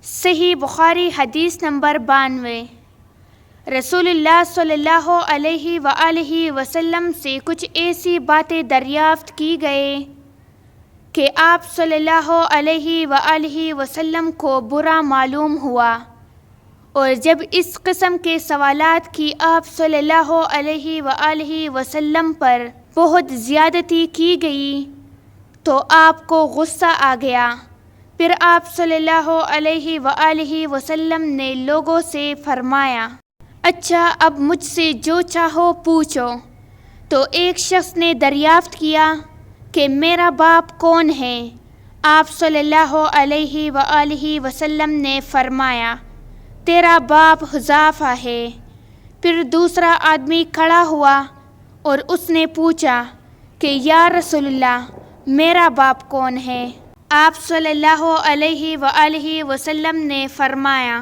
صحیح بخاری حدیث نمبر 92۔ رسول اللہ صلی اللہ علیہ وآلہ وسلم سے کچھ ایسی باتیں دریافت کی گئے کہ آپ صلی اللہ علیہ وآلہ وسلم کو برا معلوم ہوا، اور جب اس قسم کے سوالات کی آپ صلی اللہ علیہ وآلہ وسلم پر بہت زیادتی کی گئی تو آپ کو غصہ آ گیا۔ پھر آپ صلی اللہ علیہ وآلہ وسلم نے لوگوں سے فرمایا، اچھا اب مجھ سے جو چاہو پوچھو۔ تو ایک شخص نے دریافت کیا کہ میرا باپ کون ہے؟ آپ صلی اللہ علیہ وآلہ وسلم نے فرمایا، تیرا باپ حذیفہ ہے۔ پھر دوسرا آدمی کھڑا ہوا اور اس نے پوچھا کہ یا رسول اللہ، میرا باپ کون ہے؟ آپ صلی اللہ علیہ وآلہ وسلم نے فرمایا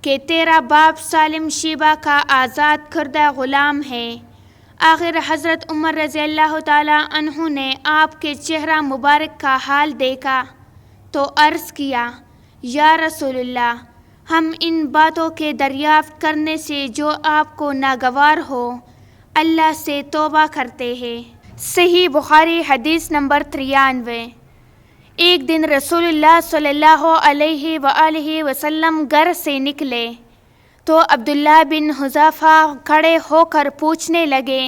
کہ تیرا باپ سالم شیبہ کا آزاد کردہ غلام ہے۔ آخر حضرت عمر رضی اللہ تعالیٰ عنہ نے آپ کے چہرہ مبارک کا حال دیکھا تو عرض کیا، یا رسول اللہ، ہم ان باتوں کے دریافت کرنے سے جو آپ کو ناگوار ہو اللہ سے توبہ کرتے ہیں۔ صحیح بخاری حدیث نمبر 93۔ ایک دن رسول اللہ صلی اللہ علیہ وآلہ وسلم گھر سے نکلے تو عبداللہ بن حذیفہ کھڑے ہو کر پوچھنے لگے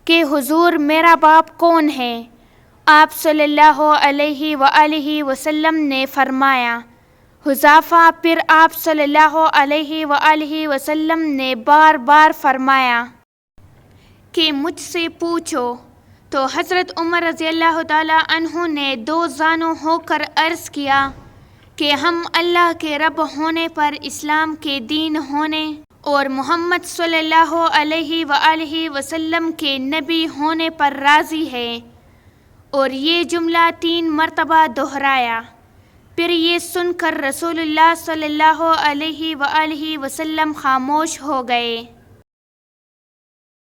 کہ حضور میرا باپ کون ہے؟ آپ صلی اللہ علیہ وآلہ وسلم نے فرمایا، حذیفہ۔ پھر آپ صلی اللہ علیہ وآلہ وسلم نے بار بار فرمایا کہ مجھ سے پوچھو۔ تو حضرت عمر رضی اللہ تعالیٰ عنہ نے دو زانو ہو کر عرض کیا کہ ہم اللہ کے رب ہونے پر، اسلام کے دین ہونے اور محمد صلی اللہ علیہ وآلہ وسلم کے نبی ہونے پر راضی ہیں، اور یہ جملہ 3 مرتبہ دہرایا۔ پھر یہ سن کر رسول اللہ صلی اللہ علیہ وآلہ وسلم خاموش ہو گئے۔